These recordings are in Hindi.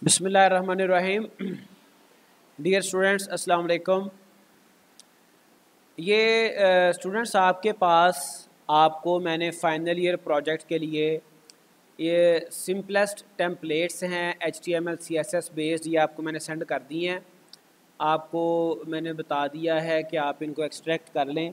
बिस्मिल्लाहिर्रहमानिर्रहीम। डियर स्टूडेंट्स, अस्सलाम वालेकुम। ये स्टूडेंट्स आपके पास आपको मैंने फ़ाइनल ईयर प्रोजेक्ट के लिए ये सिंपलेस्ट टेम्पलेट्स हैं HTML CSS बेस्ड, ये आपको मैंने सेंड कर दी हैं। आपको मैंने बता दिया है कि आप इनको एक्सट्रैक्ट कर लें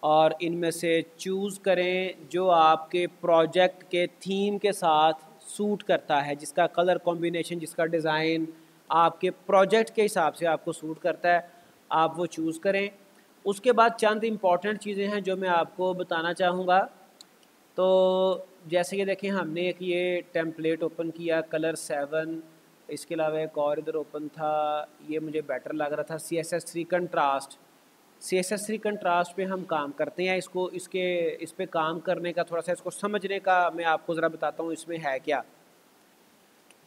और इनमें से चूज़ करें जो आपके प्रोजेक्ट के थीम के साथ सूट करता है, जिसका कलर कॉम्बिनेशन, जिसका डिज़ाइन आपके प्रोजेक्ट के हिसाब से आपको सूट करता है, आप वो चूज़ करें। उसके बाद चंद इम्पॉर्टेंट चीज़ें हैं जो मैं आपको बताना चाहूँगा। तो जैसे कि देखें, हमने एक ये टेम्पलेट ओपन किया कलर 7, इसके अलावा एक और इधर ओपन था, ये मुझे बेटर लग रहा था CSS3 कंट्रास्ट। CSS3 कंट्रास्ट पे हम काम करते हैं। इस पे काम करने का, थोड़ा सा इसको समझने का मैं आपको ज़रा बताता हूँ इसमें है क्या।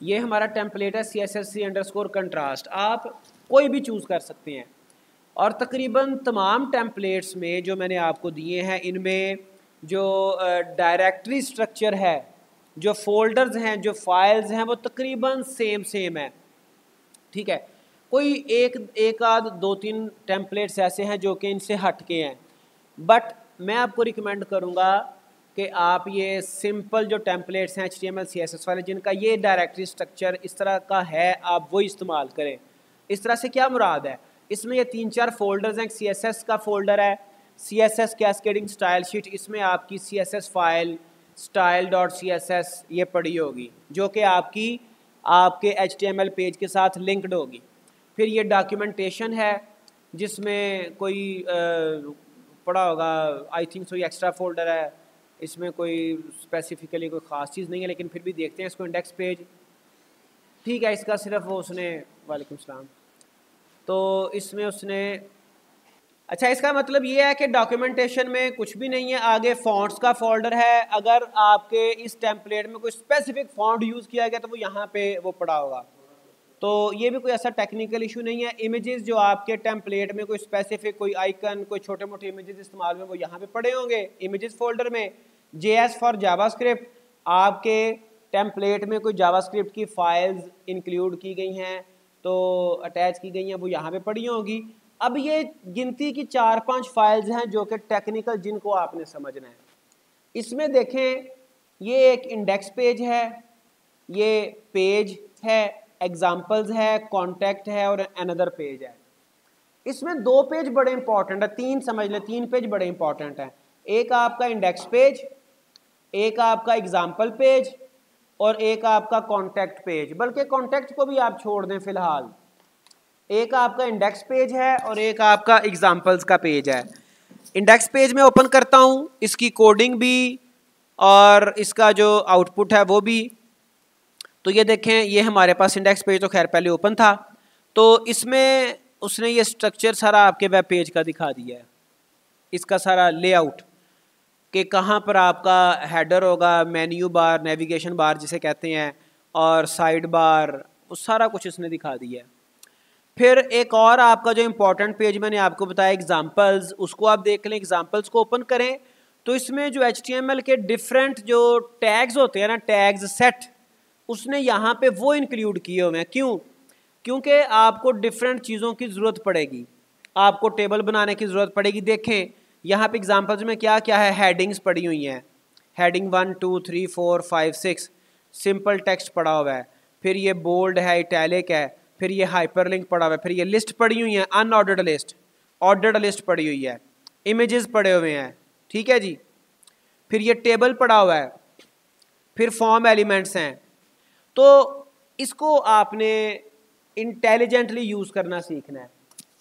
ये हमारा टेम्पलेट है CSS3 कंट्रास्ट। आप कोई भी चूज़ कर सकते हैं और तकरीबन तमाम टेम्पलेट्स में जो मैंने आपको दिए हैं, इनमें जो डायरेक्टरी स्ट्रक्चर है, जो फोल्डर्स हैं, जो फाइल्स हैं, वो तकरीबन सेम है। ठीक है, कोई एक आध दो तीन टेम्पलेट्स ऐसे हैं जो कि इनसे हट के हैं, बट मैं आपको रिकमेंड करूँगा कि आप ये सिंपल जो टेम्पलेट्स हैं HTML CSS वाले, जिनका ये डायरेक्टरी स्ट्रक्चर इस तरह का है, आप वो इस्तेमाल करें। इस तरह से क्या मुराद है, इसमें ये 3-4 फोल्डर्स हैं। CSS का फोल्डर है CSS कैस्केडिंग स्टाइल शीट, इसमें आपकी CSS फाइल style.css ये पड़ी होगी, जो कि आपके HTML पेज के साथ लिंक्ड होगी। फिर ये डॉक्यूमेंटेशन है, जिसमें कोई पड़ा होगा, आई थिंक सो ये एक्स्ट्रा फोल्डर है, इसमें कोई स्पेसिफिकली कोई ख़ास चीज़ नहीं है, लेकिन फिर भी देखते हैं इसको। इंडेक्स पेज, ठीक है, इसका सिर्फ वो उसने, वालेकुम सलाम, तो इसमें उसने, अच्छा, इसका मतलब ये है कि डॉक्यूमेंटेशन में कुछ भी नहीं है। आगे फॉन्ट्स का फोल्डर है, अगर आपके इस टेम्पलेट में कोई स्पेसिफिक फॉन्ट यूज़ किया गया तो वो यहाँ पे वो पड़ा होगा, तो ये भी कोई ऐसा टेक्निकल इशू नहीं है। इमेजेस जो आपके टेम्पलेट में कोई स्पेसिफिक, कोई आइकन, कोई छोटे मोटे इमेजेस इस्तेमाल में, वो यहाँ पे पड़े होंगे इमेजेस फोल्डर में। JS फॉर जावास्क्रिप्ट, आपके टेम्पलेट में कोई जावास्क्रिप्ट की फाइल्स इंक्लूड की गई हैं, तो अटैच की गई हैं, वो यहाँ पे पड़ी होंगी। अब ये गिनती की 4-5 फाइल्स हैं जो कि टेक्निकल, जिनको आपने समझना है। इसमें देखें, ये एक इंडेक्स पेज है, ये पेज है, एग्जाम्पल्स है, कॉन्टैक्ट है और अनदर पेज है। इसमें 2 पेज बड़े इंपॉर्टेंट है, 3 समझ ले, 3 पेज बड़े इंपॉर्टेंट हैं। एक आपका इंडेक्स पेज, एक आपका एग्जाम्पल पेज और एक आपका कॉन्टैक्ट पेज। बल्कि कॉन्टैक्ट को भी आप छोड़ दें फिलहाल। एक आपका इंडेक्स पेज है और एक आपका एग्जाम्पल्स का पेज है। इंडेक्स पेज में ओपन करता हूँ, इसकी कोडिंग भी और इसका जो आउटपुट है वो भी। तो ये देखें, ये हमारे पास इंडेक्स पेज तो खैर पहले ओपन था, तो इसमें उसने ये स्ट्रक्चर सारा आपके वेब पेज का दिखा दिया है, इसका सारा लेआउट, कि कहाँ पर आपका हेडर होगा, मेन्यू बार, नेविगेशन बार जिसे कहते हैं, और साइड बार, वो सारा कुछ इसने दिखा दिया है। फिर एक और आपका जो इम्पोर्टेंट पेज मैंने आपको बताया एग्जाम्पल्स, उसको आप देख लें। एग्जाम्पल्स को ओपन करें तो इसमें जो HTML के डिफरेंट जो टैग्स होते हैं ना, टैग्स सेट, उसने यहाँ पे वो इंक्लूड किए हुए हैं। क्यों? क्योंकि आपको डिफरेंट चीज़ों की ज़रूरत पड़ेगी, आपको टेबल बनाने की ज़रूरत पड़ेगी। देखें यहाँ पे एग्जाम्पल्स में क्या क्या है, हेडिंग्स पड़ी हुई हैं, हेडिंग 1 2 3 4 5 6, सिंपल टेक्स्ट पड़ा हुआ है, फिर ये बोल्ड है, इटैलिक है, फिर ये हाइपरलिंक पड़ा हुआ है, फिर ये लिस्ट पड़ी हुई है, अनऑर्डर्ड लिस्ट, ऑर्डर्ड लिस्ट पड़ी हुई है, इमेजेस पड़े हुए हैं, ठीक है जी, फिर ये टेबल पड़ा हुआ है, फिर फॉर्म एलिमेंट्स हैं। तो इसको आपने इंटेलिजेंटली यूज़ करना सीखना है।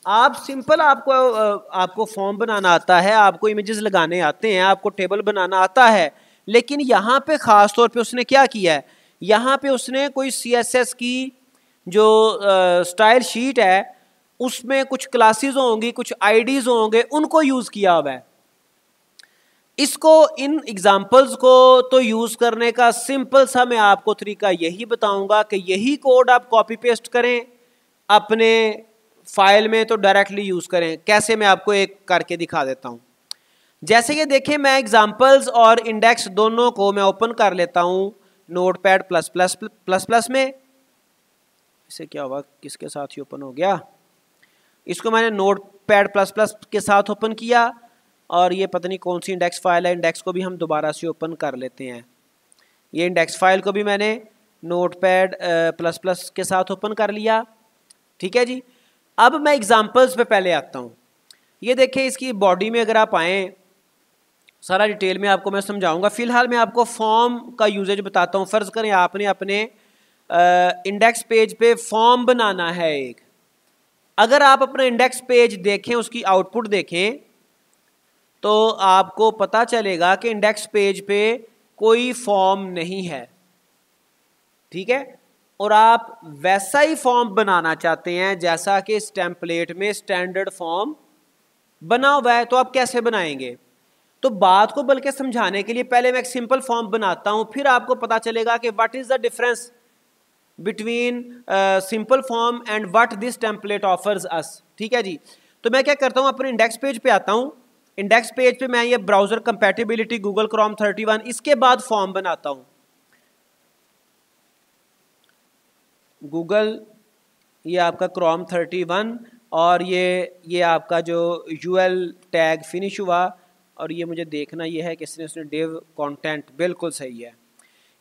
आप सिंपल, आपको फॉर्म बनाना आता है, आपको इमेजेस लगाने आते हैं, आपको टेबल बनाना आता है, लेकिन यहाँ पे ख़ास तौर पे उसने क्या किया है, यहाँ पे उसने कोई CSS की जो स्टाइल शीट है, उसमें कुछ क्लासेस होंगी, कुछ IDs होंगे, उनको यूज़ किया हुआ है। इसको, इन एग्जाम्पल्स को तो यूज़ करने का सिंपल सा मैं आपको तरीका यही बताऊंगा कि यही कोड आप कॉपी पेस्ट करें अपने फाइल में, तो डायरेक्टली यूज़ करें। कैसे, मैं आपको एक करके दिखा देता हूं। जैसे कि देखें, मैं एग्जाम्पल्स और इंडेक्स दोनों को मैं ओपन कर लेता हूं नोटपैड प्लस प्लस में। इसे क्या हुआ, किसके साथ ही ओपन हो गया, इसको मैंने नोटपैड प्लस प्लस के साथ ओपन किया और ये पता नहीं कौन सी इंडेक्स फाइल है, इंडेक्स को भी हम दोबारा से ओपन कर लेते हैं। ये इंडेक्स फाइल को भी मैंने नोटपैड प्लस प्लस के साथ ओपन कर लिया। ठीक है जी। अब मैं एग्जांपल्स पे पहले आता हूँ। ये देखें, इसकी बॉडी में अगर आप आएँ, सारा डिटेल में आपको मैं समझाऊंगा। फिलहाल मैं आपको फॉर्म का यूजेज बताता हूँ। फ़र्ज़ करें आपने अपने इंडेक्स पेज पे फॉर्म बनाना है एक। अगर आप अपना इंडेक्स पेज देखें, उसकी आउटपुट देखें, तो आपको पता चलेगा कि इंडेक्स पेज पे कोई फॉर्म नहीं है। ठीक है। और आप वैसा ही फॉर्म बनाना चाहते हैं जैसा कि इस टेम्पलेट में स्टैंडर्ड फॉर्म बना हुआ है, तो आप कैसे बनाएंगे? तो बात को बल्कि समझाने के लिए पहले मैं एक सिंपल फॉर्म बनाता हूं, फिर आपको पता चलेगा कि what is the difference between simple form and what this template offers us. ठीक है जी। तो मैं क्या करता हूं, अपने इंडेक्स पेज पे आता हूं। इंडेक्स पेज पे मैं ये ब्राउजर कंपैटिबिलिटी गूगल क्रोम 31, इसके बाद फॉर्म बनाता हूं। गूगल, ये आपका क्रोम 31 और ये आपका जो यूएल टैग फिनिश हुआ, और ये मुझे देखना ये है कि इसने डिव कंटेंट बिल्कुल सही है।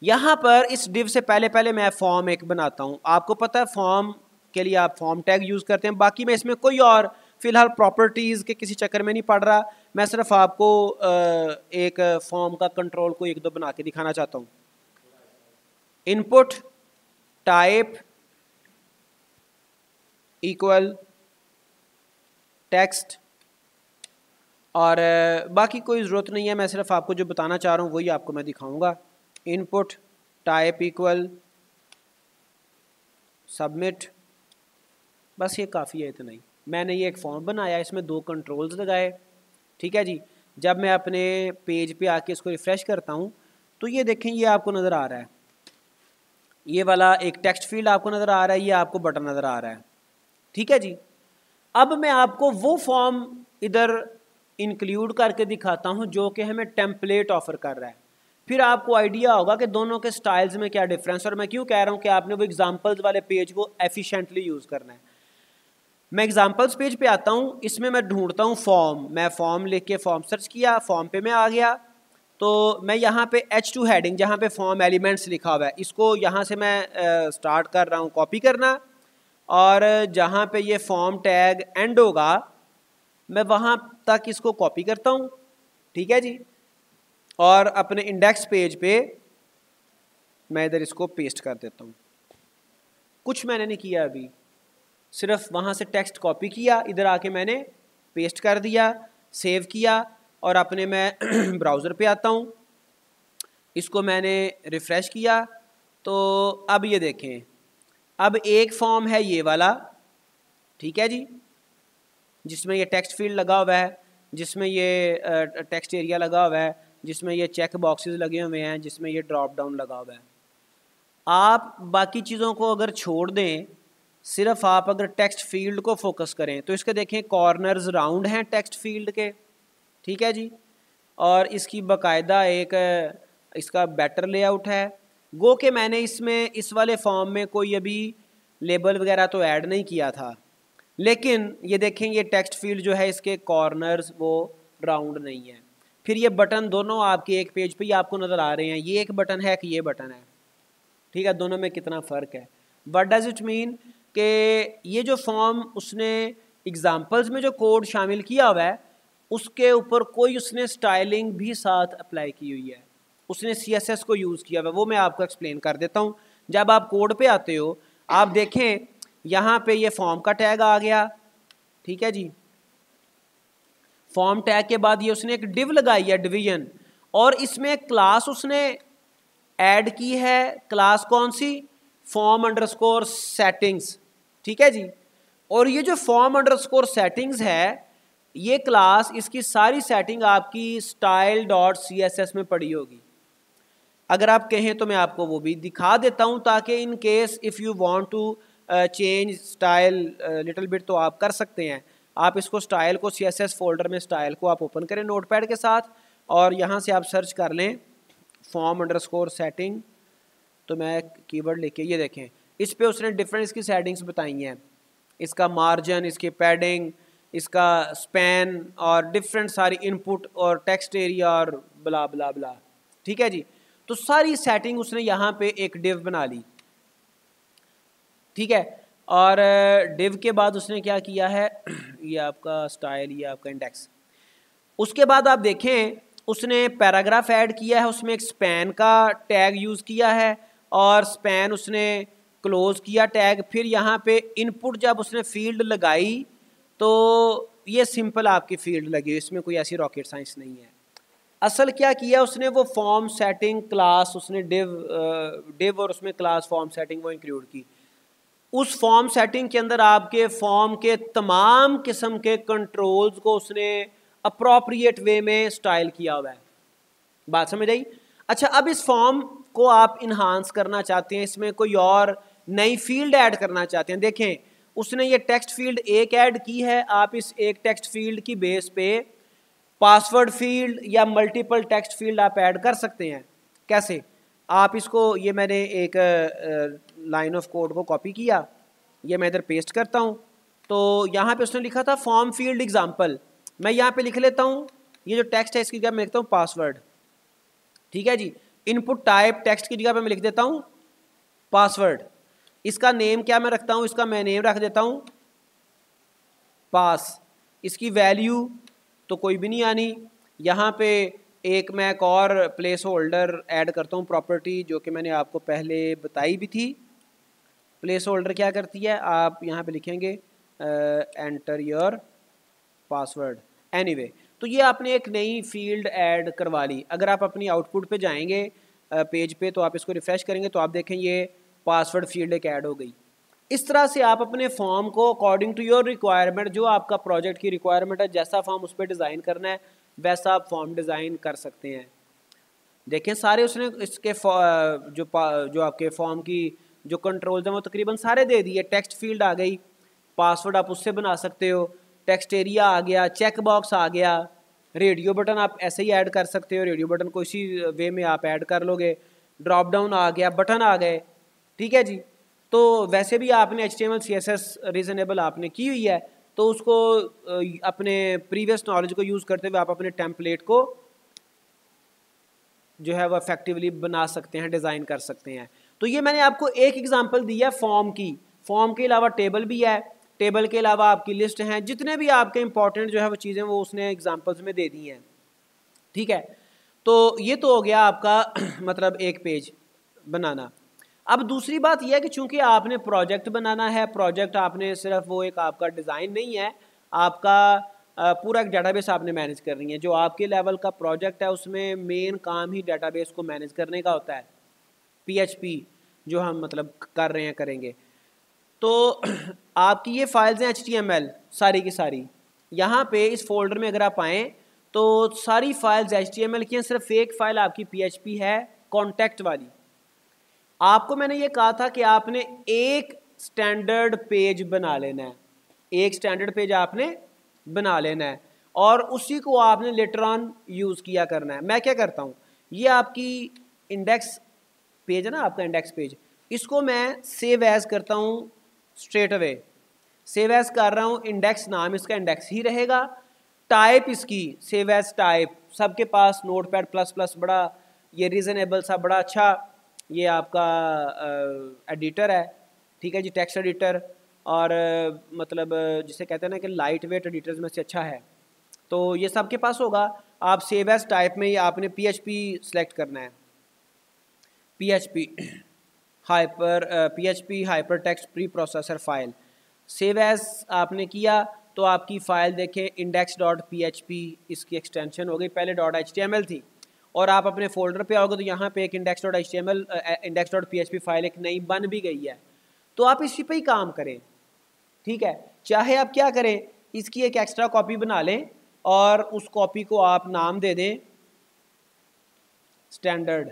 यहाँ पर इस डिव से पहले मैं फॉर्म एक बनाता हूँ। आपको पता है फॉर्म के लिए आप फॉर्म टैग यूज़ करते हैं। बाकी मैं इसमें कोई और फिलहाल प्रॉपर्टीज़ के किसी चक्कर में नहीं पड़ रहा। मैं सिर्फ आपको एक फॉर्म का कंट्रोल को एक दो बना के दिखाना चाहता हूँ। इनपुट टाइप इक्वल टेक्स्ट, और बाकी कोई ज़रूरत नहीं है। मैं सिर्फ आपको जो बताना चाह रहा हूँ वही आपको मैं दिखाऊंगा। इनपुट टाइप इक्वल सबमिट, बस ये काफ़ी है, इतना ही। मैंने ये एक फॉर्म बनाया, इसमें दो कंट्रोल्स लगाए। ठीक है जी। जब मैं अपने पेज पे आके इसको रिफ़्रेश करता हूँ तो ये देखें, ये आपको नज़र आ रहा है, ये वाला एक टेक्स्ट फील्ड आपको नज़र आ रहा है, ये आपको बटन नज़र आ रहा है। ठीक है जी। अब मैं आपको वो फॉर्म इधर इंक्लूड करके दिखाता हूँ जो कि हमें टेम्पलेट ऑफर कर रहा है। फिर आपको आइडिया होगा कि दोनों के स्टाइल्स में क्या डिफरेंस, और मैं क्यों कह रहा हूँ कि आपने वो एग्जांपल्स वाले पेज को एफिशिएंटली यूज़ करना है। मैं एग्जांपल्स पेज पे आता हूँ, इसमें मैं ढूंढता हूँ फॉर्म। मैं फॉर्म लिख के फॉर्म सर्च किया, फॉर्म पे मैं आ गया। तो मैं यहाँ पे H2 हेडिंग, जहाँ पे फॉर्म एलिमेंट्स लिखा हुआ है, इसको यहाँ से मैं स्टार्ट कर रहा हूँ कॉपी करना, और जहाँ पे ये फॉर्म टैग एंड होगा मैं वहाँ तक इसको कॉपी करता हूँ। ठीक है जी। और अपने इंडेक्स पेज पे मैं इधर इसको पेस्ट कर देता हूँ। कुछ मैंने नहीं किया अभी, सिर्फ वहाँ से टेक्स्ट कॉपी किया, इधर आके मैंने पेस्ट कर दिया, सेव किया, और अपने मैं ब्राउज़र पे आता हूँ, इसको मैंने रिफ़्रेश किया। तो अब ये देखें, अब एक फॉर्म है ये वाला। ठीक है जी, जिसमें ये टेक्स्ट फील्ड लगा हुआ है, जिसमें ये टेक्स्ट एरिया लगा हुआ है, जिसमें ये चेक बॉक्सेस लगे हुए हैं, जिसमें ये ड्रॉप डाउन लगा हुआ है। आप बाकी चीज़ों को अगर छोड़ दें, सिर्फ आप अगर टेक्स्ट फील्ड को फोकस करें तो इसके देखें कॉर्नर्स राउंड हैं टेक्स्ट फील्ड के। ठीक है जी। और इसकी बाकायदा एक इसका बेटर लेआउट है। गो के मैंने इसमें इस वाले फॉर्म में कोई अभी लेबल वगैरह तो ऐड नहीं किया था, लेकिन ये देखें ये टेक्स्ट फील्ड जो है इसके कॉर्नर्स वो राउंड नहीं है। फिर ये बटन दोनों आपके एक पेज पे ही आपको नज़र आ रहे हैं, ये एक बटन है कि ये बटन है। ठीक है, दोनों में कितना फ़र्क है। व्हाट डज़ इट मीन कि ये जो फॉर्म उसने एग्जांपल्स में जो कोड शामिल किया हुआ है उसके ऊपर कोई उसने स्टाइलिंग भी साथ अप्लाई की हुई है, उसने CSS को यूज़ किया हुआ है। वो मैं आपको एक्सप्लेन कर देता हूँ। जब आप कोड पे आते हो आप देखें यहाँ पे ये फॉर्म का टैग आ गया। ठीक है जी। फॉर्म टैग के बाद ये उसने एक डिव लगाई है, डिवीजन, और इसमें क्लास उसने ऐड की है। क्लास कौन सी? Form underscore settings. ठीक है जी। और ये जो फॉर्म अंडरस्कोर सेटिंग्स है, ये क्लास, इसकी सारी सेटिंग आपकी style.css में पड़ी होगी। अगर आप कहें तो मैं आपको वो भी दिखा देता हूँ, ताकि in case if you want to change style little bit तो आप कर सकते हैं। आप इसको स्टाइल को CSS फोल्डर में स्टाइल को आप ओपन करें नोटपैड के साथ, और यहाँ से आप सर्च कर लें फॉर्म अंडरस्कोर सेटिंग। तो मैं कीवर्ड लेके ये देखें, इस पे उसने डिफरेंट इसकी सेटिंग्स बताई हैं, इसका मार्जिन, इसके पैडिंग, इसका स्पैन और डिफरेंट सारी इनपुट और टेक्स्ट एरिया और ब्ला ब्ला ब्ला। ठीक है जी, तो सारी सेटिंग उसने यहाँ पे एक डिव बना ली। ठीक है, और डिव के बाद उसने क्या किया है, ये आपका स्टाइल, ये आपका इंडेक्स। उसके बाद आप देखें उसने पैराग्राफ ऐड किया है, उसमें एक स्पैन का टैग यूज़ किया है और स्पैन उसने क्लोज किया टैग। फिर यहाँ पे इनपुट जब उसने फील्ड लगाई तो ये सिंपल आपकी फील्ड लगी, इसमें कोई ऐसी रॉकेट साइंस नहीं है। असल क्या किया उसने, वो फॉर्म सेटिंग क्लास उसने डिव और उसमें क्लास फॉर्म सेटिंग वो इंक्लूड की। उस फॉर्म सेटिंग के अंदर आपके फॉर्म के तमाम किस्म के कंट्रोल्स को उसने अप्रोप्रिएट वे में स्टाइल किया हुआ है। बात समझ आई? अच्छा, अब इस फॉर्म को आप इन्हांस करना चाहते हैं, इसमें कोई और नई फील्ड ऐड करना चाहते हैं। देखें उसने ये टेक्स्ट फील्ड एक ऐड की है, आप इस एक टेक्स्ट फील्ड की बेस पे पासवर्ड फील्ड या मल्टीपल टेक्स्ट फील्ड आप ऐड कर सकते हैं। कैसे? आप इसको, ये मैंने एक लाइन ऑफ कोड को कॉपी किया, ये मैं इधर पेस्ट करता हूँ। तो यहाँ पे उसने लिखा था फॉर्म फील्ड एग्जाम्पल, मैं यहाँ पे लिख लेता हूँ, ये जो टेक्स्ट है इसकी जगह मैं लिखता हूँ पासवर्ड। ठीक है जी, इनपुट टाइप टेक्स्ट की जगह पे मैं लिख देता हूँ पासवर्ड। इसका नेम क्या मैं रखता हूँ, इसका मैं नेम रख देता हूँ पास। इसकी वैल्यू तो कोई भी नहीं आनी। यहाँ पे एक मैं एक और प्लेस होल्डर ऐड करता हूँ प्रॉपर्टी, जो कि मैंने आपको पहले बताई भी थी। प्लेस होल्डर क्या करती है, आप यहाँ पे लिखेंगे एंटर योर पासवर्ड एनीवे। तो ये आपने एक नई फील्ड ऐड करवा ली। अगर आप अपनी आउटपुट पे जाएंगे पेज पे, तो आप इसको रिफ्रेश करेंगे तो आप देखें ये पासवर्ड फील्ड एक ऐड हो गई। इस तरह से आप अपने फॉर्म को अकॉर्डिंग टू योर रिक्वायरमेंट, जो आपका प्रोजेक्ट की रिक्वायरमेंट है, जैसा फॉर्म उस पर डिज़ाइन करना है वैसा आप फॉर्म डिज़ाइन कर सकते हैं। देखें सारे उसने इसके जो आपके फॉर्म की जो कंट्रोल्स हैं वो तकरीबन सारे दे दिए। टेक्स्ट फील्ड आ गई, पासवर्ड आप उससे बना सकते हो, टेक्स्ट एरिया आ गया, चेक बॉक्स आ गया, रेडियो बटन आप ऐसे ही ऐड कर सकते हो, रेडियो बटन को इसी वे में आप ऐड कर लोगे, ड्रॉप डाउन आ गया, बटन आ गए। ठीक है जी, तो वैसे भी आपने HTML CSS रीजनेबल आपने की हुई है, तो उसको अपने प्रीवियस नॉलेज को यूज़ करते हुए आप अपने टेम्पलेट को जो है वो इफेक्टिवली बना सकते हैं, डिज़ाइन कर सकते हैं। तो ये मैंने आपको एक एग्जांपल दिया फॉर्म की। फॉर्म के अलावा टेबल भी है, टेबल के अलावा आपकी लिस्ट हैं, जितने भी आपके इंपॉर्टेंट जो है वो चीज़ें वो उसने एग्जांपल्स में दे दी हैं। ठीक है, तो ये तो हो गया आपका मतलब एक पेज बनाना। अब दूसरी बात यह है कि चूंकि आपने प्रोजेक्ट बनाना है, प्रोजेक्ट आपने सिर्फ वो एक आपका डिज़ाइन नहीं है, आपका पूरा एक डेटाबेस आपने मैनेज करनी है। जो आपके लेवल का प्रोजेक्ट है उसमें मेन काम ही डेटाबेस को मैनेज करने का होता है। PHP जो हम मतलब कर रहे हैं करेंगे। तो आपकी ये फाइल्स हैं HTML सारी की सारी, यहाँ पे इस फोल्डर में अगर आप आएँ तो सारी फाइल्स HTML की हैं, सिर्फ एक फ़ाइल आपकी PHP है कॉन्टैक्ट वाली। आपको मैंने ये कहा था कि आपने एक स्टैंडर्ड पेज बना लेना है, एक स्टैंडर्ड पेज आपने बना लेना है और उसी को आपने लेटर ऑन यूज़ किया करना है। मैं क्या करता हूँ, ये आपकी इंडेक्स पेज है ना, आपका इंडेक्स पेज, इसको मैं सेव एज़ करता हूँ स्ट्रेट अवे। सेव एज़ कर रहा हूँ, इंडेक्स नाम इसका इंडेक्स ही रहेगा, टाइप इसकी सेव एज़ टाइप। सबके पास Notepad++ बड़ा ये रीज़नेबल सा बड़ा अच्छा ये आपका एडिटर है। ठीक है जी, टेक्स्ट एडिटर, और मतलब जिसे कहते हैं ना कि लाइट वेट एडिटर्स में से अच्छा है, तो ये सबके पास होगा। आप सेव एज़ टाइप में आपने PHP सेलेक्ट करना है, PHP hyper text pre processor file. Save as आपने किया तो आपकी फ़ाइल देखें index.php इसकी एक्सटेंशन हो गई, पहले .html थी। और आप अपने फोल्डर पे आओगे तो यहाँ पे एक index.html index.php फाइल एक नई बन भी गई है। तो आप इसी पे ही काम करें। ठीक है, चाहे आप क्या करें, इसकी एक एक्स्ट्रा कॉपी बना लें और उस कॉपी को आप नाम दे दें स्टैंडर्ड।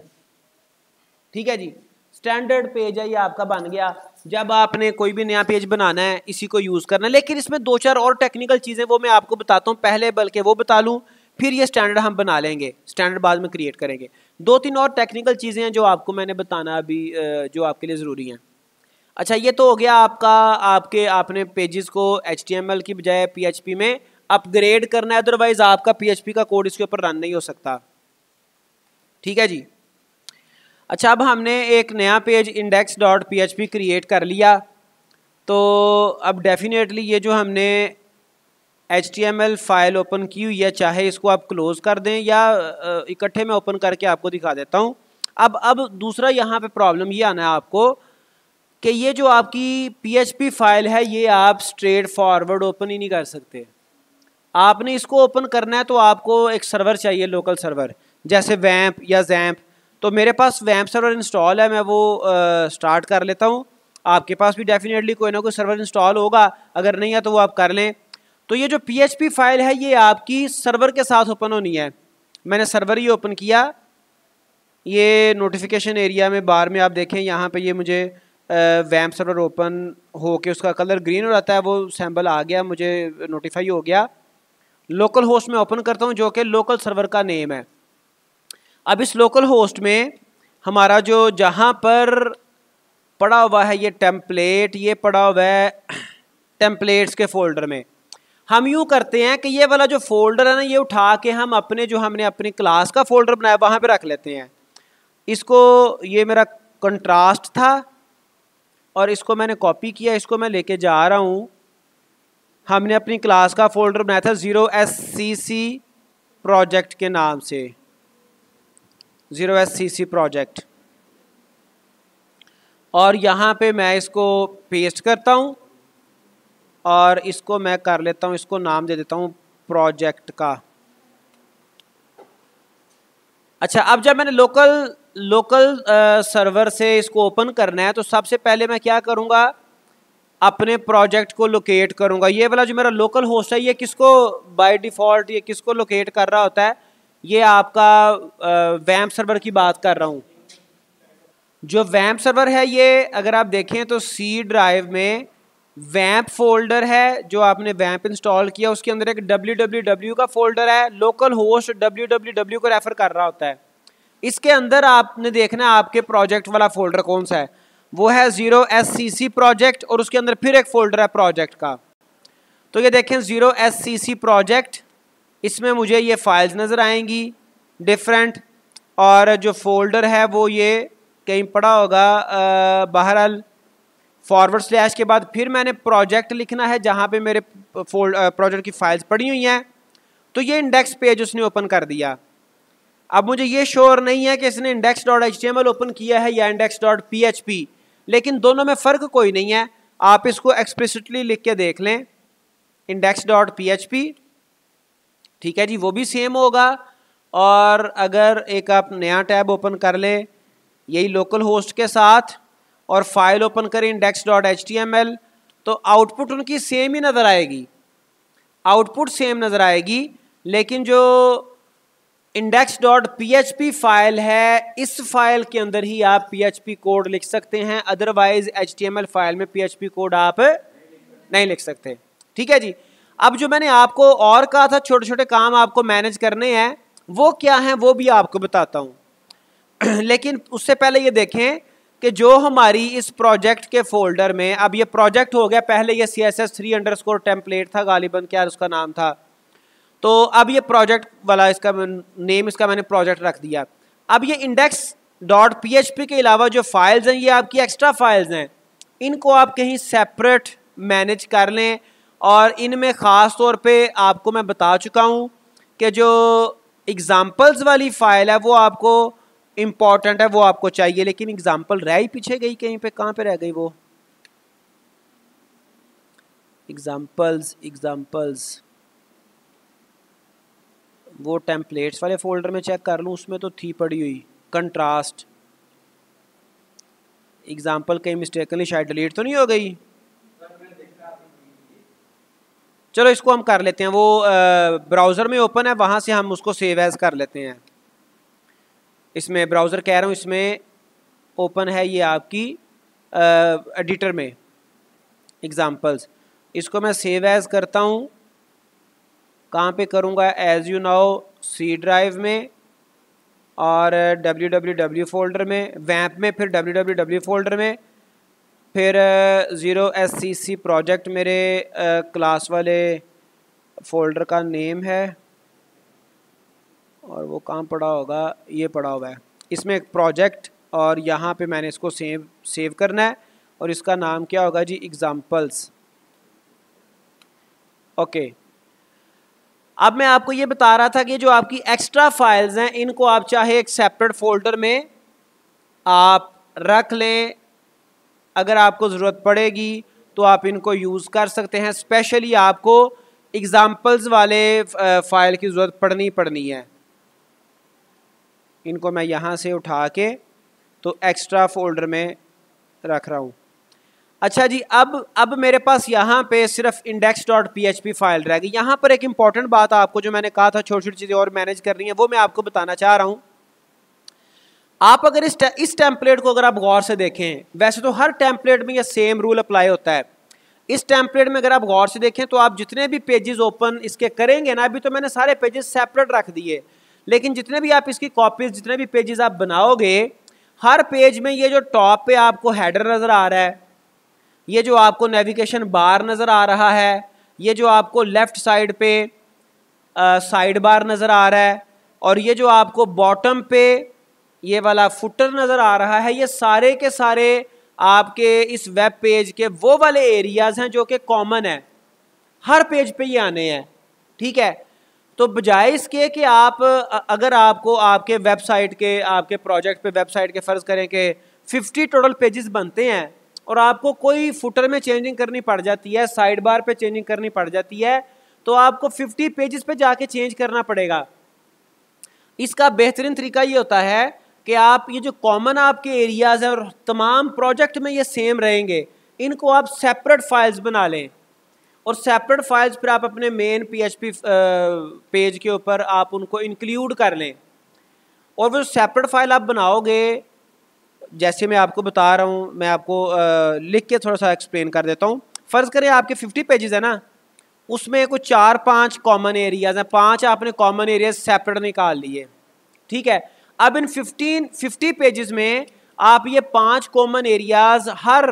ठीक है जी, स्टैंडर्ड पेज है ये आपका बन गया। जब आपने कोई भी नया पेज बनाना है इसी को यूज़ करना है, लेकिन इसमें 2-4 और टेक्निकल चीज़ें वो मैं आपको बताता हूँ पहले, बल्कि वो बता लूँ फिर ये स्टैंडर्ड हम बना लेंगे, स्टैंडर्ड बाद में क्रिएट करेंगे। 2-3 और टेक्निकल चीज़ें हैं जो आपको मैंने बताना अभी जो आपके लिए ज़रूरी हैं। अच्छा, ये तो हो गया आपका, आपने पेजेस को HTML की बजाय PHP में अपग्रेड करना है, अदरवाइज आपका PHP का कोड इसके ऊपर रन नहीं हो सकता। ठीक है जी। अच्छा, अब हमने एक नया पेज index.php क्रिएट कर लिया, तो अब डेफिनेटली ये जो हमने HTML फाइल ओपन की हुई है, चाहे इसको आप क्लोज कर दें या इकट्ठे में ओपन करके आपको दिखा देता हूँ। अब दूसरा यहाँ पे प्रॉब्लम ये आना है आपको कि ये जो आपकी PHP फाइल है ये आप स्ट्रेट फॉरवर्ड ओपन ही नहीं कर सकते। आपने इसको ओपन करना है तो आपको एक सर्वर चाहिए, लोकल सर्वर, जैसे वैम्प या जैम्प। तो मेरे पास वैम्प सर्वर इंस्टॉल है, मैं वो स्टार्ट कर लेता हूँ। आपके पास भी डेफिनेटली कोई ना कोई सर्वर इंस्टॉल होगा, अगर नहीं है तो वो आप कर लें। तो ये जो PHP फाइल है ये आपकी सर्वर के साथ ओपन होनी है। मैंने सर्वर ही ओपन किया, ये नोटिफिकेशन एरिया में बार में आप देखें यहाँ पे ये मुझे वैम्प सर्वर ओपन हो के उसका कलर ग्रीन हो जाता है, वो सैम्बल आ गया, मुझे नोटिफाई हो गया। लोकल होस्ट में ओपन करता हूँ जो कि लोकल सर्वर का नेम है। अब इस लोकल होस्ट में हमारा जो जहाँ पर पड़ा हुआ है ये टेम्पलेट, ये पड़ा हुआ है टेम्पलेट्स के फोल्डर में। हम यूँ करते हैं कि ये वाला जो फोल्डर है ना, ये उठा के हम अपने जो हमने अपनी क्लास का फोल्डर बनाया वहाँ पे रख लेते हैं। इसको, ये मेरा कंट्रास्ट था और इसको मैंने कॉपी किया, इसको मैं लेके जा रहा हूँ। हमने अपनी क्लास का फोल्डर बनाया था 0SCC प्रोजेक्ट के नाम से, 0SCC प्रोजेक्ट, और यहाँ पे मैं इसको पेस्ट करता हूँ और इसको मैं कर लेता हूँ, इसको नाम दे देता हूँ प्रोजेक्ट का। अच्छा, अब जब मैंने लोकल सर्वर से इसको ओपन करना है तो सबसे पहले मैं क्या करूँगा, अपने प्रोजेक्ट को लोकेट करूँगा। ये वाला जो मेरा लोकल होस्ट है ये किसको बाय डिफ़ॉल्ट ये किसको लोकेट कर रहा होता है, ये आपका वैम्प सर्वर की बात कर रहा हूँ। जो वैम्प सर्वर है ये अगर आप देखें तो C ड्राइव में वैम्प फोल्डर है, जो आपने वैम्प इंस्टॉल किया उसके अंदर एक www का फोल्डर है। लोकल होस्ट www को रेफर कर रहा होता है। इसके अंदर आपने देखना है आपके प्रोजेक्ट वाला फोल्डर कौन सा है, वो है 0SCC प्रोजेक्ट, और उसके अंदर फिर एक फोल्डर है प्रोजेक्ट का। तो ये देखें 0SCC प्रोजेक्ट, इसमें मुझे ये फाइल्स नज़र आएंगी डिफरेंट, और जो फोल्डर है वो ये कहीं पड़ा होगा बहरहाल / के बाद फिर मैंने प्रोजेक्ट लिखना है जहाँ पे मेरे प्रोजेक्ट की फाइल्स पड़ी हुई हैं। तो ये इंडेक्स पेज उसने ओपन कर दिया। अब मुझे ये श्योर नहीं है कि इसने index.html ओपन किया है या index.php, लेकिन दोनों में फ़र्क कोई नहीं है। आप इसको एक्सप्लिसिटली लिख के देख लें, index.php, ठीक है जी, वो भी सेम होगा। और अगर एक आप नया टैब ओपन कर लें यही लोकल होस्ट के साथ और फाइल ओपन करें index.html, तो आउटपुट उनकी सेम ही नज़र आएगी, आउटपुट सेम नज़र आएगी। लेकिन जो index.php फाइल है, इस फाइल के अंदर ही आप PHP कोड लिख सकते हैं, अदरवाइज HTML फाइल में PHP कोड आप नहीं लिख सकते। ठीक है जी। अब जो मैंने आपको और कहा था छोटे छोटे काम आपको मैनेज करने हैं, वो क्या हैं वो भी आपको बताता हूँ। लेकिन उससे पहले ये देखें कि जो हमारी इस प्रोजेक्ट के फोल्डर में, अब ये प्रोजेक्ट हो गया, पहले ये CSS3_ टेम्पलेट था गालिबन, क्या उसका नाम था। तो अब ये प्रोजेक्ट वाला इसका नेम इसका मैंने प्रोजेक्ट रख दिया। अब ये index.php के अलावा जो फाइल्स हैं ये आपकी एक्स्ट्रा फाइल्स हैं, इनको आप कहीं सेपरेट मैनेज कर लें। और इनमें ख़ास तौर पे आपको मैं बता चुका हूँ कि जो एग्ज़ाम्पल्स वाली फ़ाइल है वो आपको इम्पॉर्टेंट है, वो आपको चाहिए, लेकिन एग्ज़ाम्पल रह ही पीछे गई कहीं पे, कहाँ पे रह गई वो एग्ज़ाम्पल्स, वो टेम्पलेट्स वाले फोल्डर में चेक कर लूँ, उसमें तो थी पड़ी हुई कंट्रास्ट एग्ज़ाम्पल, कहीं मिस्टेकनली शायद डिलीट तो नहीं हो गई। चलो इसको हम कर लेते हैं, वो ब्राउज़र में ओपन है, वहाँ से हम उसको सेव एज़ कर लेते हैं। इसमें ब्राउज़र कह रहा हूँ, इसमें ओपन है ये आपकी एडिटर में एग्ज़ाम्पल्स। इसको मैं सेव एज़ करता हूँ, कहाँ पे करूँगा, as you now C drive में और www फोल्डर में, वैम्प में, फिर www फोल्डर में। फिर 0SCC प्रोजेक्ट मेरे क्लास वाले फ़ोल्डर का नेम है, और वो कहाँ पड़ा होगा, ये पड़ा हुआ है इसमें एक प्रोजेक्ट, और यहाँ पे मैंने इसको सेव करना है, और इसका नाम क्या होगा जी, एग्जाम्पल्स। ओके, अब मैं आपको ये बता रहा था कि जो आपकी एक्स्ट्रा फाइल्स हैं इनको आप चाहे एक सेपरेट फोल्डर में आप रख लें, अगर आपको ज़रूरत पड़ेगी तो आप इनको यूज़ कर सकते हैं। स्पेशली आपको एग्जाम्पल्स वाले फ़ाइल की ज़रूरत पड़नी है। इनको मैं यहाँ से उठा के तो एक्स्ट्रा फोल्डर में रख रहा हूँ। अच्छा जी, अब मेरे पास यहाँ पे सिर्फ index.php फाइल रह गई। यहाँ पर एक इम्पॉर्टेंट बात आपको जो मैंने कहा था छोटी छोटी चीज़ें और मैनेज करनी है, वो मैं आपको बताना चाह रहा हूँ। आप अगर इस टेम्पलेट को अगर आप गौर से देखें, वैसे तो हर टेम्पलेट में ये सेम रूल अप्लाई होता है। इस टेम्पलेट में अगर आप गौर से देखें तो आप जितने भी पेजेस ओपन इसके करेंगे ना, अभी तो मैंने सारे पेजेस सेपरेट रख दिए, लेकिन जितने भी आप इसकी कॉपीज, जितने भी पेजेस आप बनाओगे, हर पेज में ये जो टॉप पे आपको हेडर नज़र आ रहा है, ये जो आपको नेविगेशन बार नज़र आ रहा है, ये जो आपको लेफ़्ट साइड पे साइड बार नज़र आ रहा है, और ये जो आपको बॉटम पे ये वाला फुटर नज़र आ रहा है, ये सारे के सारे आपके इस वेब पेज के वो वाले एरियाज़ हैं जो कि कॉमन है, हर पेज पे ये आने हैं। ठीक है, तो बजाय इसके कि आप अगर आपको आपके वेबसाइट के, आपके प्रोजेक्ट पे वेबसाइट के फ़र्ज़ करें कि 50 टोटल पेजेस बनते हैं और आपको कोई फुटर में चेंजिंग करनी पड़ जाती है, साइड बार पे चेंजिंग करनी पड़ जाती है, तो आपको 50 पेजेस पे जाके चेंज करना पड़ेगा। इसका बेहतरीन तरीका ये होता है कि आप ये जो कॉमन आपके एरियाज़ हैं और तमाम प्रोजेक्ट में ये सेम रहेंगे, इनको आप सेपरेट फाइल्स बना लें, और सेपरेट फाइल्स फिर आप अपने मेन PHP पेज के ऊपर आप उनको इंक्लूड कर लें। और वो सेपरेट फाइल आप बनाओगे, जैसे मैं आपको बता रहा हूँ, मैं आपको लिख के थोड़ा सा एक्सप्लेन कर देता हूँ। फ़र्ज़ करें आपके 50 पेजेस है ना, उसमें कुछ 4-5 कॉमन एरियाज़ हैं, 5 आपने कॉमन एरियाज सेपरेट निकाल लिए। ठीक है, अब इन 50 पेजेस में आप ये 5 कॉमन एरियाज हर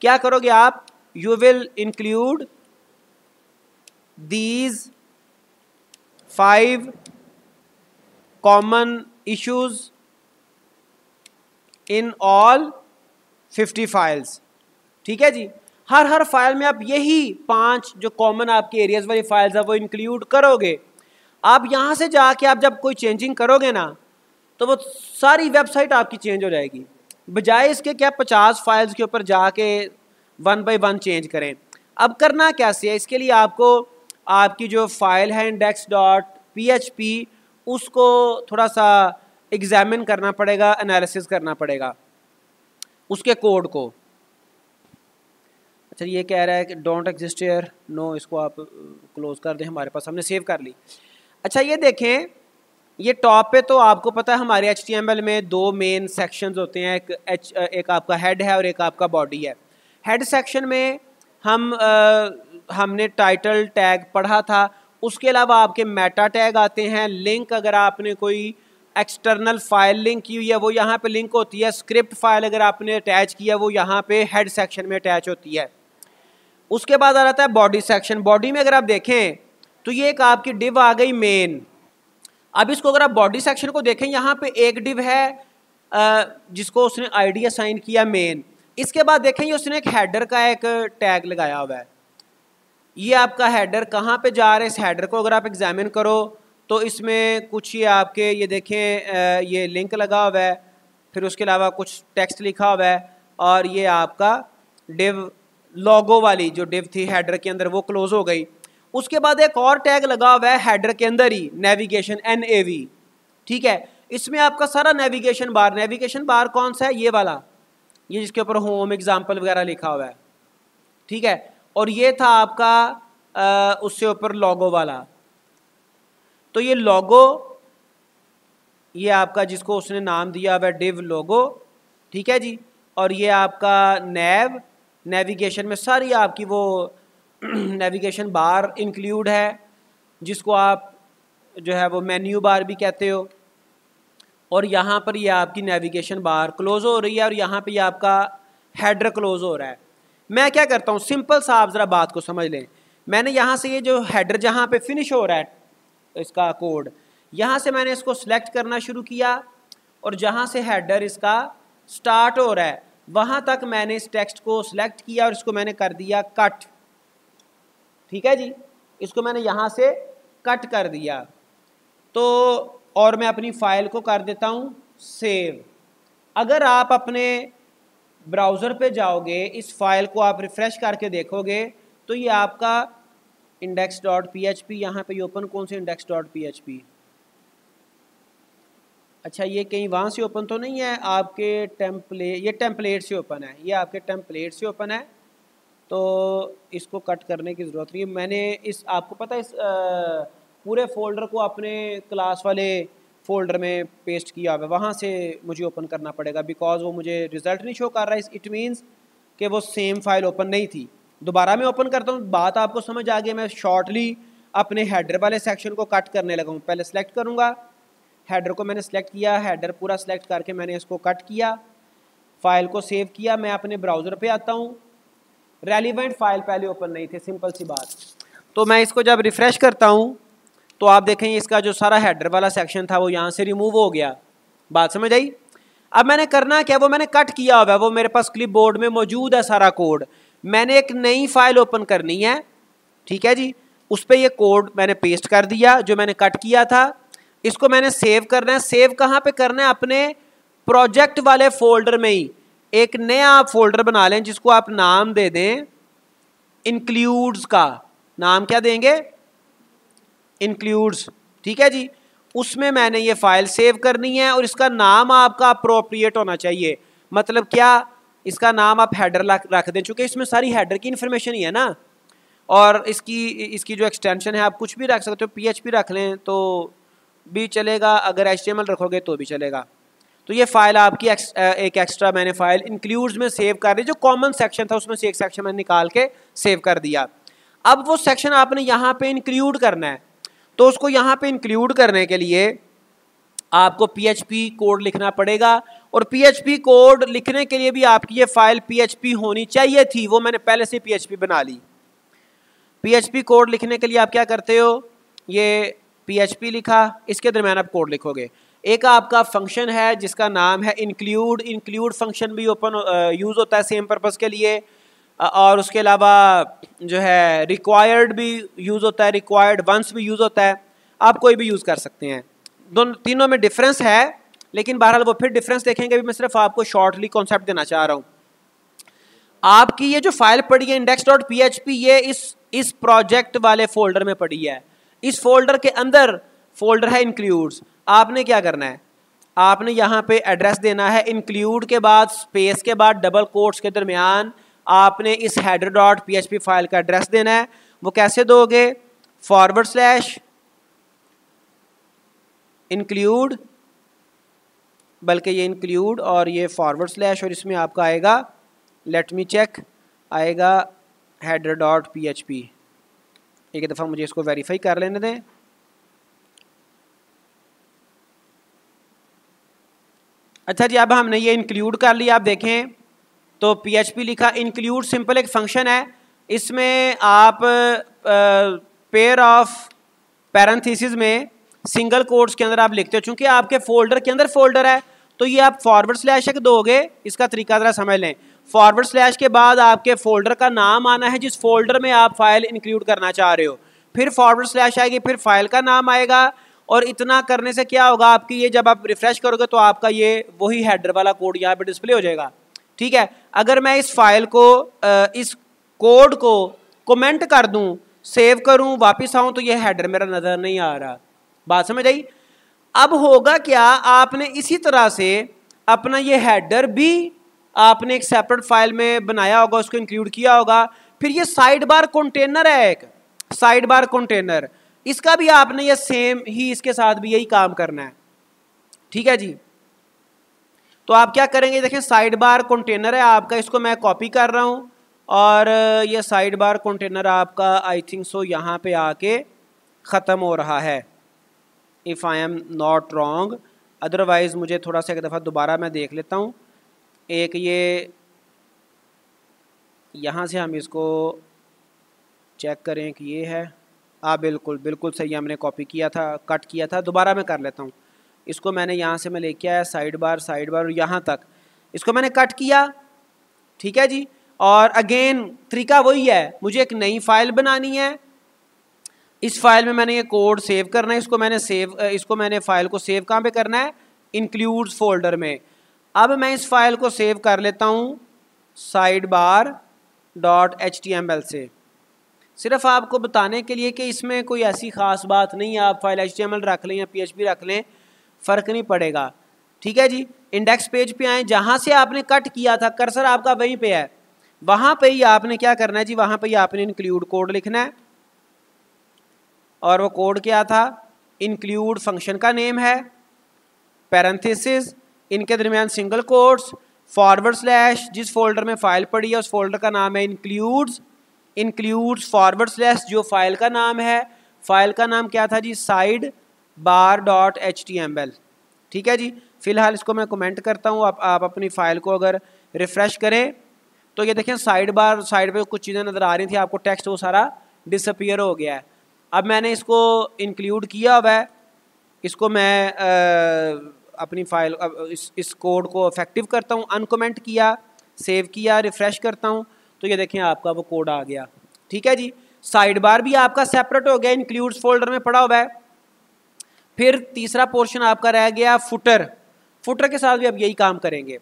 क्या करोगे आप, you will include these 5 common issues in all 50 files। ठीक है जी, हर फाइल में आप यही 5 जो कॉमन आपके एरियाज वाली फाइल्स है वो इंक्लूड करोगे। आप यहाँ से जाके आप जब कोई चेंजिंग करोगे ना, तो वो सारी वेबसाइट आपकी चेंज हो जाएगी, बजाय इसके कि आप 50 फाइल्स के ऊपर जाके 1 बाय 1 चेंज करें। अब करना कैसे है, इसके लिए आपको आपकी जो फाइल है index.php उसको थोड़ा सा एग्जामिन करना पड़ेगा, एनालिसिस करना पड़ेगा उसके कोड को। अच्छा, ये कह रहा है कि डोंट एग्जिस्ट हियर, नो, इसको आप क्लोज कर दें, हमारे पास हमने सेव कर ली। अच्छा, ये देखें, ये टॉप पे तो आपको पता है हमारे HTML में 2 मेन सेक्शंस होते हैं, एक आपका हेड है और एक आपका बॉडी है। हेड सेक्शन में हमने टाइटल टैग पढ़ा था, उसके अलावा आपके मेटा टैग आते हैं। लिंक, अगर आपने कोई एक्सटर्नल फाइल लिंक की हुई है वो यहाँ पे लिंक होती है। स्क्रिप्ट फाइल अगर आपने अटैच किया वो यहाँ पे हेड सेक्शन में अटैच होती है। उसके बाद आ जाता है बॉडी सेक्शन। बॉडी में अगर आप देखें तो ये एक आपकी डिव आ गई मेन। अब इसको अगर आप बॉडी सेक्शन को देखें, यहाँ पे एक डिव है जिसको उसने आईडी असाइन किया मेन। इसके बाद देखें ये उसने एक हेडर का एक टैग लगाया हुआ है। ये आपका हेडर कहाँ पे जा रहा है, इस हेडर को अगर आप एग्जामिन करो तो इसमें कुछ ये आपके ये देखें ये लिंक लगा हुआ है, फिर उसके अलावा कुछ टेक्स्ट लिखा हुआ है, और ये आपका डिव लोगो वाली जो डिव थी हेडर के अंदर वो क्लोज हो गई। उसके बाद एक और टैग लगा हुआ है हेडर के अंदर ही, नेविगेशन, NAV। ठीक है, इसमें आपका सारा नेविगेशन बार कौन सा है, ये वाला, ये जिसके ऊपर होम एग्जाम्पल वगैरह लिखा हुआ है। ठीक है, और ये था आपका उससे ऊपर लोगो वाला। तो ये लोगो, ये आपका जिसको उसने नाम दिया हुआ है डिव लोगो। ठीक है जी, और ये आपका नेविगेशन में सारी आपकी वो नेविगेशन बार इंक्लूड है, जिसको आप जो है वो मेन्यू बार भी कहते हो। और यहाँ पर ये आपकी नेविगेशन बार क्लोज हो रही है, और यहाँ पे ये आपका हेडर क्लोज हो रहा है। मैं क्या करता हूँ, सिंपल सा आप ज़रा बात को समझ लें। मैंने यहाँ से ये जो हेडर जहाँ पे फिनिश हो रहा है इसका कोड, यहाँ से मैंने इसको सिलेक्ट करना शुरू किया और जहाँ से हेडर इसका स्टार्ट हो रहा है वहाँ तक मैंने इस टेक्स्ट को सिलेक्ट किया और इसको मैंने कर दिया कट। ठीक है जी, इसको मैंने यहाँ से कट कर दिया। तो और मैं अपनी फ़ाइल को कर देता हूँ सेव। अगर आप अपने ब्राउज़र पे जाओगे, इस फाइल को आप रिफ़्रेश करके देखोगे तो ये आपका index.php, यहाँ पे ओपन कौन से index.php, अच्छा ये कहीं वहाँ से ओपन तो नहीं है आपके ये टेम्पलेट से ओपन है, ये आपके टेम्पलेट से ओपन है। तो इसको कट करने की ज़रूरत नहीं है। मैंने इस आपको पता है इस पूरे फ़ोल्डर को अपने क्लास वाले फ़ोल्डर में पेस्ट किया हुआ है, वहाँ से मुझे ओपन करना पड़ेगा बिकॉज़ वो मुझे रिज़ल्ट नहीं शो कर रहा है। इट मीन्स कि वो सेम फाइल ओपन नहीं थी। दोबारा मैं ओपन करता हूँ, बात आपको समझ आ गई। मैं शॉर्टली अपने हेडर वाले सेक्शन को कट करने लगा हूँ। पहले सेलेक्ट करूँगा, हेडर को मैंने सेलेक्ट किया, हेडर पूरा सेलेक्ट करके मैंने इसको कट किया, फ़ाइल को सेव किया। मैं अपने ब्राउज़र पे आता हूँ, रेलिवेंट फ़ाइल पहले ओपन नहीं थे, सिंपल सी बात। तो मैं इसको जब रिफ़्रेश करता हूँ तो आप देखेंगे इसका जो सारा हेडर वाला सेक्शन था वो यहाँ से रिमूव हो गया। बात समझ आई? अब मैंने करना क्या, वो मैंने कट किया हुआ है, वो मेरे पास क्लिप बोर्ड में मौजूद है सारा कोड। मैंने एक नई फाइल ओपन करनी है, ठीक है जी। उस पर ये कोड मैंने पेस्ट कर दिया जो मैंने कट किया था। इसको मैंने सेव करना है। सेव कहाँ पे करना है? अपने प्रोजेक्ट वाले फोल्डर में ही एक नया फोल्डर बना लें जिसको आप नाम दे दें इंक्लूड्स का। नाम क्या देंगे? इंक्लूड्स, ठीक है जी। उसमें मैंने ये फाइल सेव करनी है और इसका नाम आपका अप्रोप्रिएट होना चाहिए। मतलब क्या? इसका नाम आप हेडर रख दें, चूंकि इसमें सारी हेडर की इन्फॉर्मेशन ही है ना। और इसकी जो एक्सटेंशन है आप कुछ भी रख सकते हो, PHP रख लें तो भी चलेगा, अगर HTML रखोगे तो भी चलेगा। तो ये फाइल आपकी एक एक्स्ट्रा मैंने फाइल इंक्लूड्स में सेव कर दी। जो कॉमन सेक्शन था उसमें से एक सेक्शन मैंने निकाल के सेव कर दिया। अब वो सेक्शन आपने यहाँ पे इंक्लूड करना है, तो उसको यहाँ पे इंक्लूड करने के लिए आपको PHP कोड लिखना पड़ेगा। और PHP कोड लिखने के लिए भी आपकी ये फाइल PHP होनी चाहिए थी, वो मैंने पहले से PHP बना ली। PHP कोड लिखने के लिए आप क्या करते हो, ये PHP लिखा, इसके दरम्यान आप कोड लिखोगे। एक आपका फंक्शन है जिसका नाम है इंक्लूड। इंक्लूड फंक्शन भी ओपन यूज़ होता है सेम पर्पज़ के लिए। और उसके अलावा जो है रिक्वायर्ड भी यूज़ होता है, रिक्वायर्ड वंस भी यूज़ होता है। आप कोई भी यूज़ कर सकते हैं, दोनों तीनों में डिफरेंस है, लेकिन बहरहाल वो फिर डिफरेंस देखेंगे। भी मैं सिर्फ आपको शॉर्टली कॉन्सेप्ट देना चाह रहा हूँ। आपकी ये जो फाइल पड़ी है index.php, ये इस प्रोजेक्ट वाले फोल्डर में पड़ी है। इस फोल्डर के अंदर फोल्डर है इंक्लूड्स। आपने क्या करना है, आपने यहाँ पे एड्रेस देना है इंक्लूड के बाद स्पेस के बाद डबल कोट्स के दरमियान आपने इस header.php फाइल का एड्रेस देना है। वो कैसे दोगे? / इंक्लूड, बल्कि ये इंक्लूड और ये / और इसमें आपका आएगा, लेट मी चेक, आएगा header.php। एक दफ़ा मुझे इसको वेरीफाई कर लेने दें। अच्छा जी, अब हमने ये इंक्लूड कर लिया। आप देखें तो PHP लिखा, इंक्लूड सिंपल एक फंक्शन है। इसमें आप पेयर ऑफ पैरेंथेसिस में सिंगल कोट्स के अंदर आप लिखते हो। चूंकि आपके फोल्डर के अंदर फोल्डर है तो ये आप / दोगे। इसका तरीका ज़रा समझ लें। / के बाद आपके फोल्डर का नाम आना है जिस फोल्डर में आप फाइल इंक्लूड करना चाह रहे हो, फिर / आएगी, फिर फाइल का नाम आएगा। और इतना करने से क्या होगा, आपकी ये जब आप रिफ्रेश करोगे तो आपका ये वही हेडर वाला कोड यहाँ पे डिस्प्ले हो जाएगा। ठीक है, अगर मैं इस फाइल को इस कोड को कमेंट कर दूं, सेव करूं, वापस आऊं तो ये हेडर मेरा नज़र नहीं आ रहा। बात समझ आई? अब होगा क्या, आपने इसी तरह से अपना ये हेडर भी आपने एक सेपरेट फाइल में बनाया होगा, उसको इंक्लूड किया होगा। फिर ये साइड बार कंटेनर है, एक साइड बार कंटेनर, इसका भी आपने ये सेम ही इसके साथ भी यही काम करना है। ठीक है जी, तो आप क्या करेंगे, देखें साइड बार कंटेनर है आपका, इसको मैं कॉपी कर रहा हूँ और ये साइड बार कंटेनर आपका आई थिंक सो यहाँ पे आके ख़त्म हो रहा है, if I am not wrong. Otherwise मुझे थोड़ा सा एक दफ़ा दोबारा मैं देख लेता हूँ। एक ये यहाँ से हम इसको चेक करें कि ये है। बिल्कुल बिल्कुल सही हमने कॉपी किया था, कट किया था। दोबारा मैं कर लेता हूँ। इसको मैंने यहाँ से मैं लेके आया साइड बार और यहाँ तक इसको मैंने कट किया, ठीक है जी। और अगेन तरीका वही है, मुझे एक नई फाइल बनानी है। इस फाइल में मैंने ये कोड सेव करना है। इसको मैंने फाइल को सेव कहाँ पे करना है? इंक्लूड्स फोल्डर में। अब मैं इस फाइल को सेव कर लेता हूँ sidebar.html से। सिर्फ आपको बताने के लिए कि इसमें कोई ऐसी ख़ास बात नहीं है, आप फाइल HTML रख लें या PHP रख लें, फ़र्क नहीं पड़ेगा, ठीक है जी। इंडेक्स पेज पे आएँ, जहाँ से आपने कट किया था कर्सर आपका वहीं पे है, वहाँ पे ही आपने क्या करना है जी, वहाँ पे ही आपने इंक्लूड कोड लिखना है। और वो कोड क्या था? इंक्लूड फंक्शन का नेम है, पैरेंथेसिस, इनके दरमियान सिंगल कोट्स, /, जिस फोल्डर में फाइल पड़ी है उस फोल्डर का नाम है इंक्लूड्स, /, जो फाइल का नाम है, फाइल का नाम क्या था जी? sidebar.html, ठीक है जी। फिलहाल इसको मैं कमेंट करता हूँ। आप अपनी फाइल को अगर रिफ़्रेश करें तो ये देखें साइड पे कुछ चीज़ें नज़र आ रही थी, आपको टेक्स्ट वो सारा डिसअपीयर हो गया है। अब मैंने इसको इंक्लूड किया हुआ है, इसको मैं अपनी फाइल इस कोड को इफेक्टिव करता हूँ, अनकमेंट किया, सेव किया, रिफ़्रेश करता हूँ तो ये देखें आपका वो कोड आ गया, ठीक है जी। साइड बार भी आपका सेपरेट हो गया, इंक्लूड्स फोल्डर में पड़ा हुआ है। फिर तीसरा पोर्शन आपका रह गया फुटर के साथ भी अब यही काम करेंगे।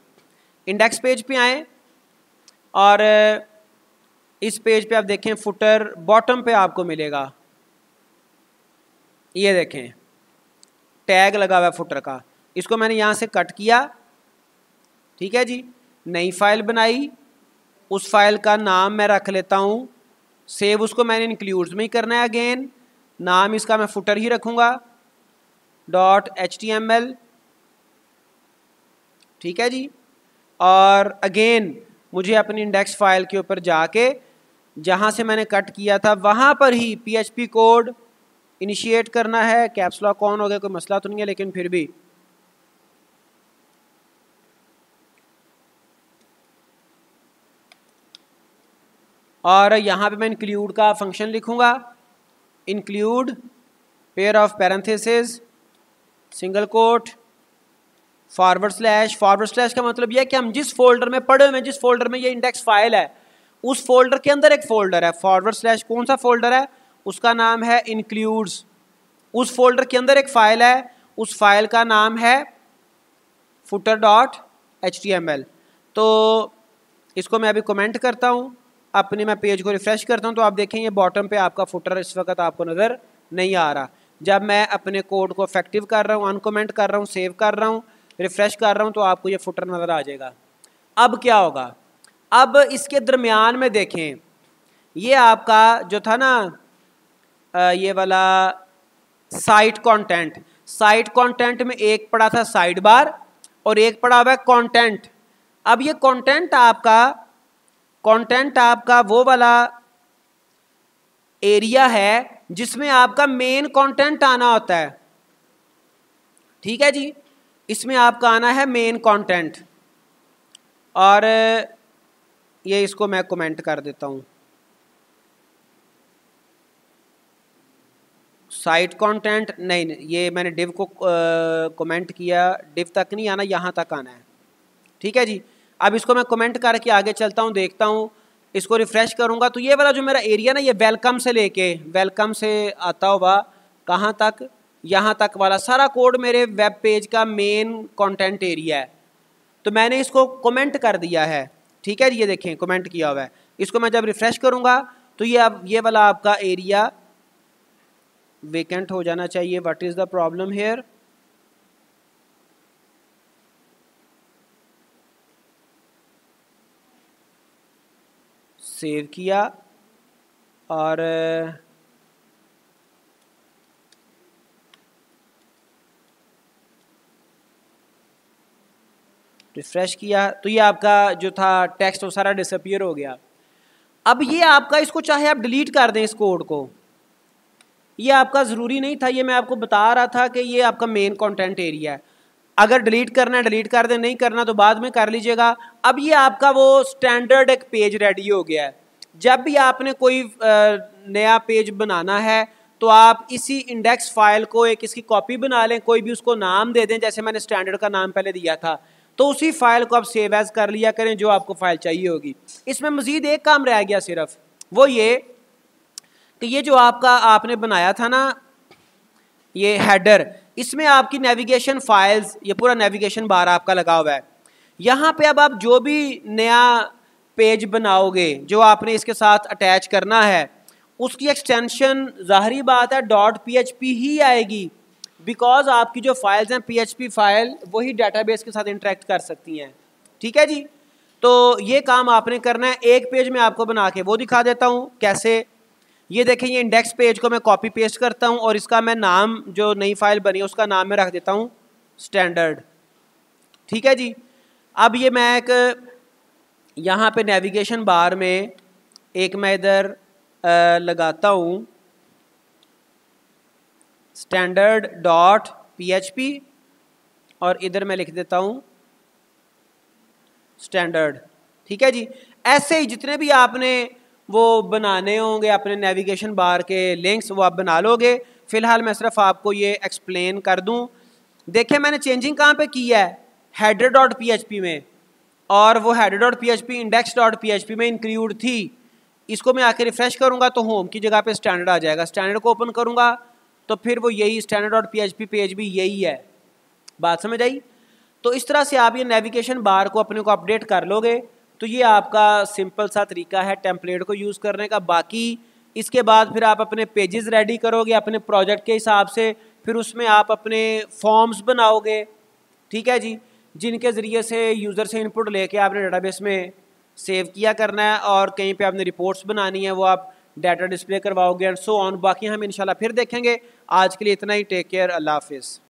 इंडेक्स पेज पे आएँ और इस पेज पे आप देखें फुटर बॉटम पे आपको मिलेगा, ये देखें टैग लगा हुआ है फुटर का। इसको मैंने यहाँ से कट किया, ठीक है जी। नई फाइल बनाई, उस फाइल का नाम मैं रख लेता हूँ सेव, उसको मैंने इंक्लूड्स में ही करना है। अगेन नाम इसका मैं फुटर ही रखूँगा .html, ठीक है जी। और अगेन मुझे अपनी इंडेक्स फाइल के ऊपर जाके जहाँ से मैंने कट किया था वहाँ पर ही PHP कोड इनिशिएट करना है। कैप्स लॉक ऑन हो गया, कोई मसला तो नहीं है, लेकिन फिर भी और यहाँ पे मैं इंक्लूड का फंक्शन लिखूँगा, include pair of parenthesis single quote // का मतलब यह है कि हम जिस फोल्डर में पड़े हुए हैं, जिस फोल्डर में ये इंडेक्स फाइल है उस फोल्डर के अंदर एक फोल्डर है // कौन सा फोल्डर है? उसका नाम है इंक्लूड्स। उस फोल्डर के अंदर एक फाइल है, उस फाइल का नाम है footer.html। तो इसको मैं अभी कमेंट करता हूँ, अपने मैं पेज को रिफ़्रेश करता हूँ तो आप देखें ये बॉटम पे आपका फुटर इस वक्त आपको नज़र नहीं आ रहा। जब मैं अपने कोड को इफेक्टिव कर रहा हूँ, अनकमेंट कर रहा हूँ, सेव कर रहा हूँ, रिफ़्रेश कर रहा हूँ तो आपको ये फुटर नज़र आ जाएगा। अब क्या होगा? अब इसके दरमियान में देखें, ये आपका जो था ना ये वाला साइट कंटेंट में एक पड़ा था साइड बार और एक पड़ा हुआ है कंटेंट। अब ये कंटेंट आपका वो वाला एरिया है जिसमें आपका मेन कंटेंट आना होता है, ठीक है जी। इसमें आपका आना है मेन कंटेंट और ये इसको मैं कमेंट कर देता हूँ। साइट कंटेंट नहीं, ये मैंने डिव को कमेंट किया, डिव तक नहीं आना, यहाँ तक आना है, ठीक है जी। अब इसको मैं कमेंट करके आगे चलता हूँ, देखता हूँ, इसको रिफ़्रेश करूँगा तो ये वाला जो मेरा एरिया ना, ये वेलकम से आता हुआ कहाँ तक, यहाँ तक वाला सारा कोड मेरे वेब पेज का मेन कंटेंट एरिया है। तो मैंने इसको कमेंट कर दिया है, ठीक है जी। ये देखें कमेंट किया हुआ है। इसको मैं जब रिफ़्रेश करूँगा तो ये वाला आपका एरिया वेकेंट हो जाना चाहिए। What is the problem here? Save किया और रिफ़्रेश किया तो ये आपका जो था टेक्स्ट वो सारा डिसअपीयर हो गया। अब ये आपका, इसको चाहे आप डिलीट कर दें इस कोड को, ये आपका ज़रूरी नहीं था, ये मैं आपको बता रहा था कि ये आपका मेन कंटेंट एरिया है। अगर डिलीट करना है डिलीट कर दें, नहीं करना तो बाद में कर लीजिएगा। अब ये आपका वो स्टैंडर्ड एक पेज रेडी हो गया है। जब भी आपने कोई नया पेज बनाना है तो आप इसी इंडेक्स फाइल को एक इसकी कॉपी बना लें, कोई भी उसको नाम दे दें, जैसे मैंने स्टैंडर्ड का नाम पहले दिया था, तो उसी फाइल को आप सेव एज कर लिया करें जो आपको फाइल चाहिए होगी। इसमें मजीद एक काम रह गया सिर्फ, वो ये कि ये जो आपने बनाया था ना ये हेडर, इसमें आपकी नेविगेशन फाइल्स, ये पूरा नेविगेशन बार आपका लगा हुआ है। यहाँ पे अब आप जो भी नया पेज बनाओगे जो आपने इसके साथ अटैच करना है, उसकी एक्सटेंशन जाहिर बात है .php ही आएगी, बिकॉज आपकी जो फाइल्स हैं PHP फाइल वही डेटाबेस के साथ इंटरेक्ट कर सकती हैं। ठीक है जी, तो ये काम आपने करना है। एक पेज में आपको बना के वो दिखा देता हूँ कैसे। ये देखें, ये इंडेक्स पेज को मैं कॉपी पेस्ट करता हूँ और इसका मैं नाम, जो नई फाइल बनी है उसका नाम मैं रख देता हूँ स्टैंडर्ड। ठीक है जी, अब ये मैं एक यहाँ पे नेविगेशन बार में एक मैं इधर लगाता हूँ standard.php और इधर मैं लिख देता हूँ स्टैंडर्ड। ठीक है जी, ऐसे ही जितने भी आपने वो बनाने होंगे अपने नेविगेशन बार के लिंक्स वो आप बना लोगे। फिलहाल मैं सिर्फ आपको ये एक्सप्लेन कर दूं। देखिए मैंने चेंजिंग कहाँ पे की है, header.php में, और वो header.php index.php में इंक्लूड थी। इसको मैं आके रिफ्रेश करूंगा तो होम की जगह पे स्टैंडर्ड आ जाएगा। स्टैंडर्ड को ओपन करूंगा तो फिर वो यही standard.php पेज भी यही है। बात समझ आई? तो इस तरह से आप ये नेविगेशन बार को अपने को अपडेट कर लोगे तो ये आपका सिंपल सा तरीका है टेम्पलेट को यूज़ करने का। बाकी इसके बाद फिर आप अपने पेजेस रेडी करोगे अपने प्रोजेक्ट के हिसाब से, फिर उसमें आप अपने फॉर्म्स बनाओगे। ठीक है जी, जिनके ज़रिए से यूज़र से इनपुट लेके आपने डेटाबेस में सेव किया करना है, और कहीं पे आपने रिपोर्ट्स बनानी है वो आप डाटा डिस्प्ले करवाओगे एंड सो ऑन। बाकी हम इंशाल्लाह फिर देखेंगे। आज के लिए इतना ही। टेक केयर, अल्लाह हाफिज़।